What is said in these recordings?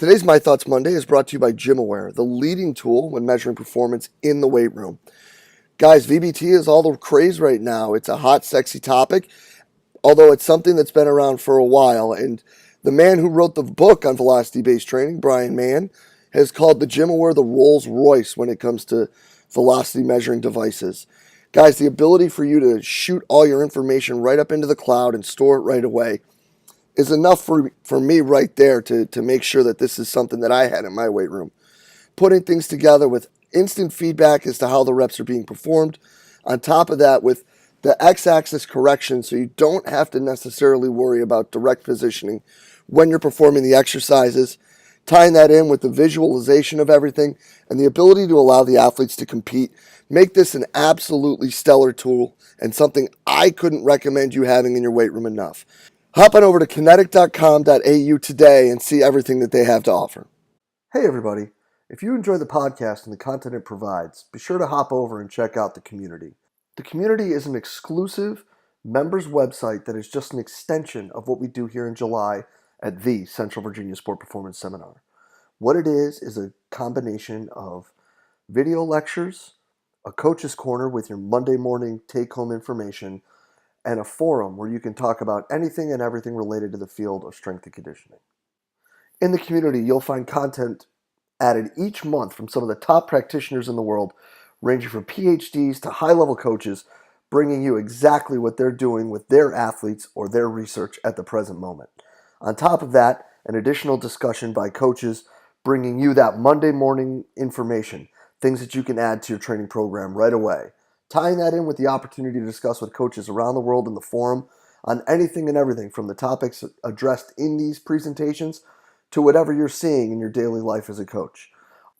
Today's My Thoughts Monday is brought to you by GymAware, the leading tool when measuring performance in the weight room. Guys, VBT is all the craze right now. It's a hot, sexy topic, although it's something that's been around for a while. And the man who wrote the book on velocity-based training, Brian Mann, has called the GymAware the Rolls Royce when it comes to velocity measuring devices. Guys, the ability for you to shoot all your information right up into the cloud and store it right away is enough for me right there to make sure that this is something that I had in my weight room. Putting things together with instant feedback as to how the reps are being performed. On top of that, with the x-axis correction, so you don't have to necessarily worry about direct positioning when you're performing the exercises. Tying that in with the visualization of everything and the ability to allow the athletes to compete. Make this an absolutely stellar tool and something I couldn't recommend you having in your weight room enough. Hop on over to kinetic.com.au today and see everything that they have to offer. Hey everybody, if you enjoy the podcast and the content it provides, be sure to hop over and check out the community. The community is an exclusive members website that is just an extension of what we do here in July at the Central Virginia Sport Performance Seminar. What it is a combination of video lectures, a coach's corner with your Monday morning take-home information, and a forum where you can talk about anything and everything related to the field of strength and conditioning. In the community, you'll find content added each month from some of the top practitioners in the world, ranging from PhDs to high-level coaches, bringing you exactly what they're doing with their athletes or their research at the present moment. On top of that, an additional discussion by coaches bringing you that Monday morning information, things that you can add to your training program right away. Tying that in with the opportunity to discuss with coaches around the world in the forum on anything and everything from the topics addressed in these presentations to whatever you're seeing in your daily life as a coach.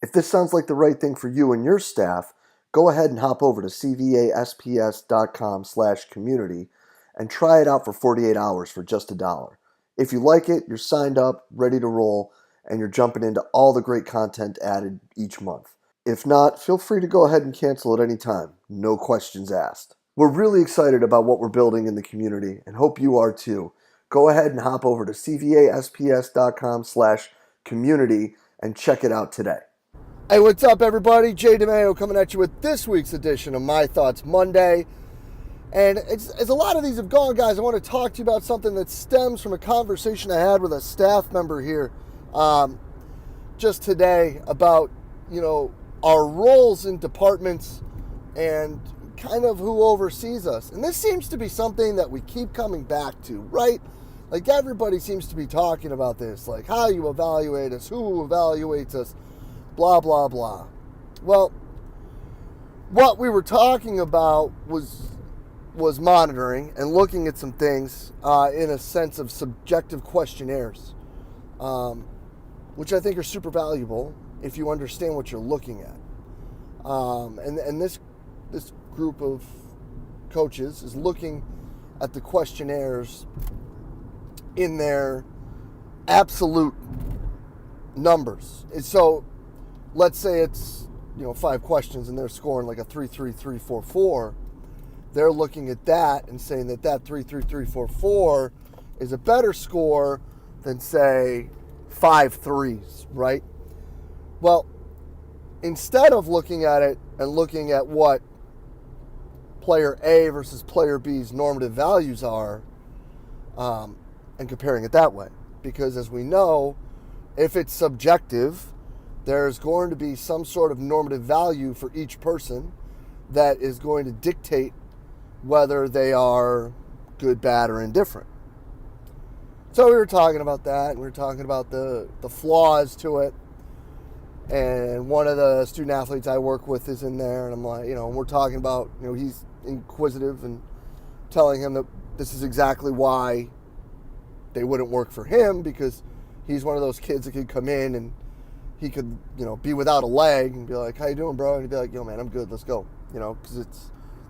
If this sounds like the right thing for you and your staff, go ahead and hop over to cvasps.com/community and try it out for 48 hours for just $1. If you like it, you're signed up, ready to roll, and you're jumping into all the great content added each month. If not, feel free to go ahead and cancel at any time. No questions asked. We're really excited about what we're building in the community and hope you are too. Go ahead and hop over to cvasps.com/community and check it out today. Hey, what's up everybody? DeMayo coming at you with this week's edition of My Thoughts Monday. And as a lot of these have gone, guys, I want to talk to you about something that stems from a conversation I had with a staff member here just today about, our roles in departments and kind of who oversees us. And this seems to be something that we keep coming back to, right? Like everybody seems to be talking about this, like how you evaluate us, who evaluates us, blah, blah, blah. Well, what we were talking about was monitoring and looking at some things in a sense of subjective questionnaires, which I think are super valuable if you understand what you're looking at. And this group of coaches is looking at the questionnaires in their absolute numbers. And so let's say it's 5 questions and they're scoring like a 3.3344. They're looking at that and saying that 3.3344 is a better score than say 5 threes, right? Well, instead of looking at it and looking at what player A versus player B's normative values are, and comparing it that way, because as we know, if it's subjective, there's going to be some sort of normative value for each person that is going to dictate whether they are good, bad, or indifferent. So we were talking about that, and we were talking about the flaws to it. And one of the student athletes I work with is in there, and I'm like, we're talking about, he's inquisitive and telling him that this is exactly why they wouldn't work for him, because he's one of those kids that could come in and he could, be without a leg and be like, how you doing, bro? And he'd be like, yo, man, I'm good. Let's go. Because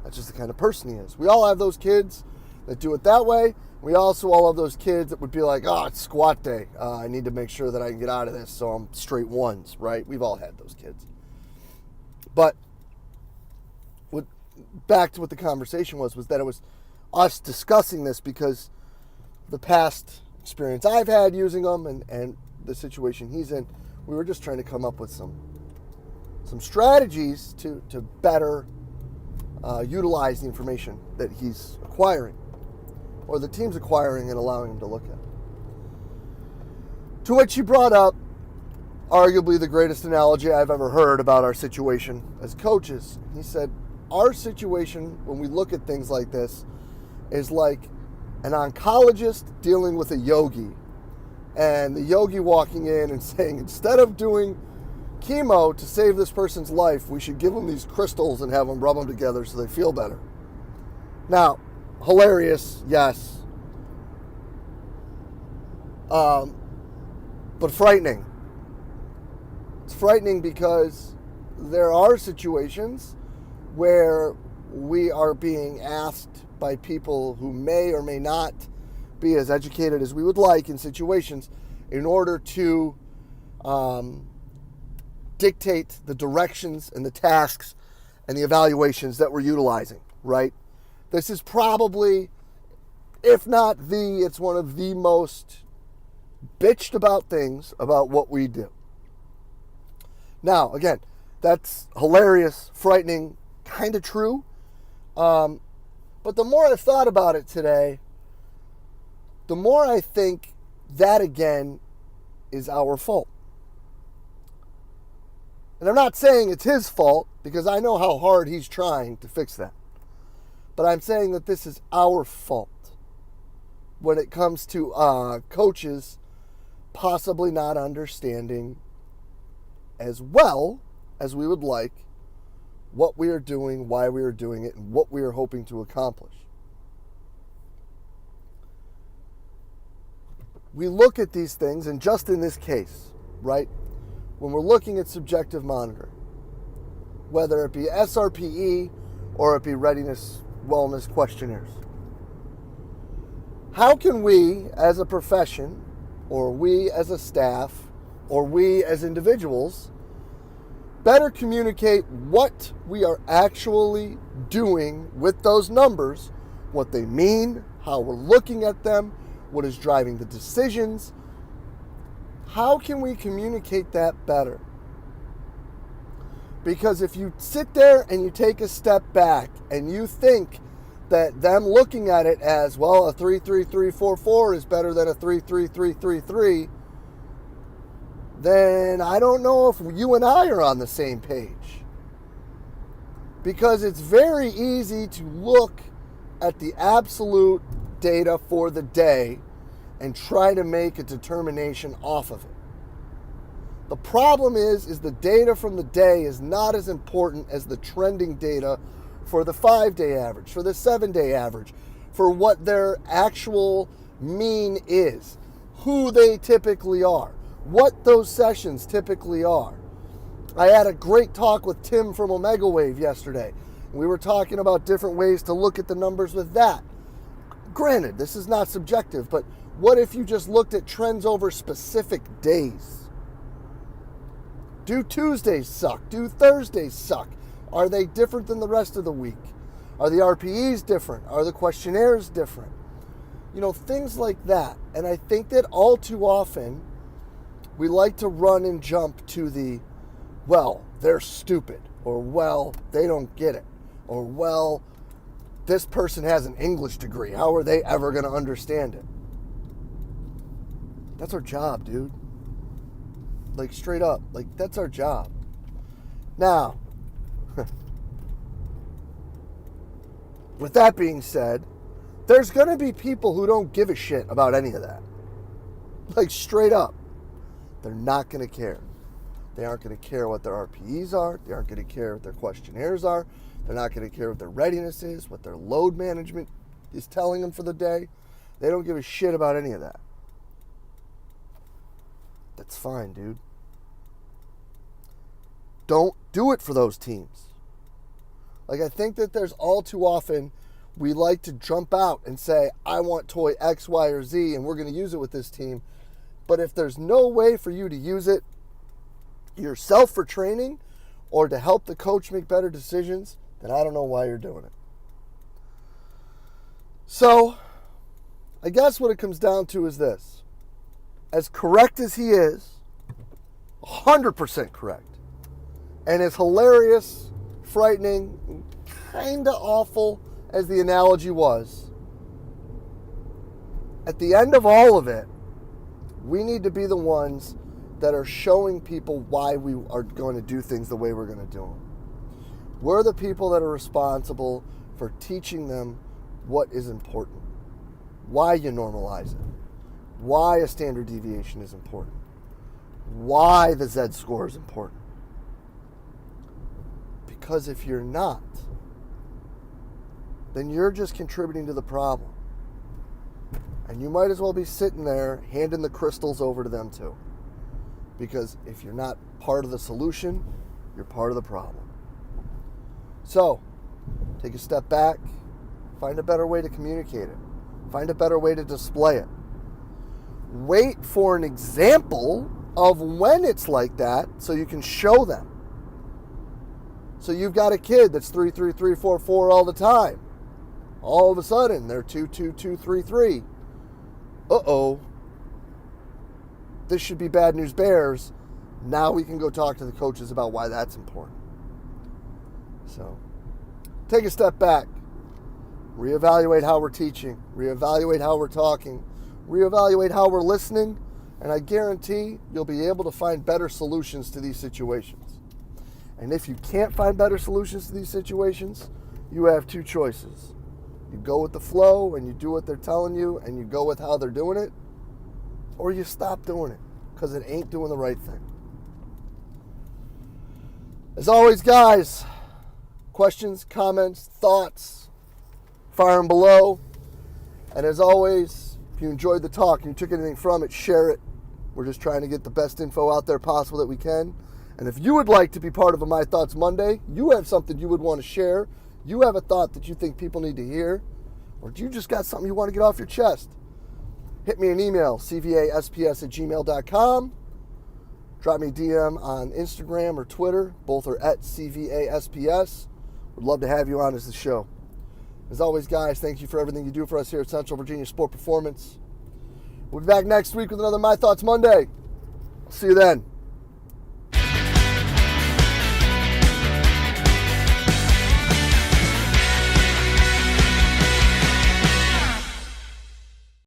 that's just the kind of person he is. We all have those kids that do it that way. We also all have those kids that would be like, oh, it's squat day. I need to make sure that I can get out of this, so I'm straight ones, right? We've all had those kids. But back to what the conversation was that it was us discussing this because the past experience I've had using them and the situation he's in. We were just trying to come up with some strategies to better utilize the information that he's acquiring, or the team's acquiring and allowing him to look at. To which he brought up arguably the greatest analogy I've ever heard about our situation as coaches. He said, our situation, when we look at things like this, is like an oncologist dealing with a yogi. And the yogi walking in and saying, instead of doing chemo to save this person's life, we should give them these crystals and have them rub them together so they feel better. Now, hilarious, yes. But frightening. It's frightening because there are situations where we are being asked by people who may or may not be as educated as we would like in situations in order to dictate the directions and the tasks and the evaluations that we're utilizing, right? This is probably, if not it's one of the most bitched about things about what we do. Now, again, that's hilarious, frightening, kind of true. But the more I've thought about it today, the more I think that, again, is our fault. And I'm not saying it's his fault, because I know how hard he's trying to fix that. But I'm saying that this is our fault when it comes to coaches possibly not understanding as well as we would like what we are doing, why we are doing it, and what we are hoping to accomplish. We look at these things, and just in this case, right, when we're looking at subjective monitoring, whether it be SRPE or it be readiness wellness questionnaires, how can we as a profession, or we as a staff, or we as individuals better communicate what we are actually doing with those numbers, what they mean, how we're looking at them, what is driving the decisions? How can we communicate that better? Because if you sit there and you take a step back and you think that them looking at it as, well, a 33344 is better than a 33333, then I don't know if you and I are on the same page. Because it's very easy to look at the absolute data for the day and try to make a determination off of it. The problem is the data from the day is not as important as the trending data for the 5-day average, for the 7-day average, for what their actual mean is, who they typically are, what those sessions typically are. I had a great talk with Tim from Omega Wave yesterday. We were talking about different ways to look at the numbers with that. Granted, this is not subjective, but what if you just looked at trends over specific days? Do Tuesdays suck? Do Thursdays suck? Are they different than the rest of the week? Are the RPEs different? Are the questionnaires different? Things like that. And I think that all too often we like to run and jump to the, well, they're stupid, or well, they don't get it, or well, this person has an English degree. How are they ever going to understand it? That's our job, dude. Like, straight up. Like, that's our job. Now, with that being said, there's going to be people who don't give a shit about any of that. Like, straight up. They're not going to care. They aren't going to care what their RPEs are. They aren't going to care what their questionnaires are. They're not going to care what their readiness is, what their load management is telling them for the day. They don't give a shit about any of that. That's fine, dude. Don't do it for those teams. Like, I think that there's all too often we like to jump out and say, I want toy X, Y, or Z, and we're going to use it with this team. But if there's no way for you to use it yourself for training or to help the coach make better decisions, then I don't know why you're doing it. So, I guess what it comes down to is this. as correct as he is, 100% correct, and as hilarious, frightening, kind of awful as the analogy was, at the end of all of it, we need to be the ones that are showing people why we are going to do things the way we're going to do them. We're the people that are responsible for teaching them what is important, why you normalize it, why a standard deviation is important, why the Z score is important. Because if you're not, then you're just contributing to the problem. And you might as well be sitting there handing the crystals over to them too. Because if you're not part of the solution, you're part of the problem. So, take a step back, find a better way to communicate it, find a better way to display it. Wait for an example of when it's like that so you can show them. So you've got a kid that's 3-3-3-4-4 all the time. All of a sudden, they're 2-2-2-3-3. Uh-oh. This should be bad news bears. Now we can go talk to the coaches about why that's important. So, take a step back. Reevaluate how we're teaching. Reevaluate how we're talking. Reevaluate how we're listening. And I guarantee you'll be able to find better solutions to these situations. And if you can't find better solutions to these situations, you have two choices. You go with the flow and you do what they're telling you and you go with how they're doing it, or you stop doing it because it ain't doing the right thing. As always, guys, questions, comments, thoughts, fire them below. And as always, if you enjoyed the talk and you took anything from it, share it. We're just trying to get the best info out there possible that we can. And if you would like to be part of a My Thoughts Monday, you have something you would want to share, you have a thought that you think people need to hear, or you just got something you want to get off your chest, hit me an email, cvasps@gmail.com. Drop me a DM on Instagram or Twitter. Both are at CVASPS. Would love to have you on as the show. As always, guys, thank you for everything you do for us here at Central Virginia Sport Performance. We'll be back next week with another My Thoughts Monday. See you then.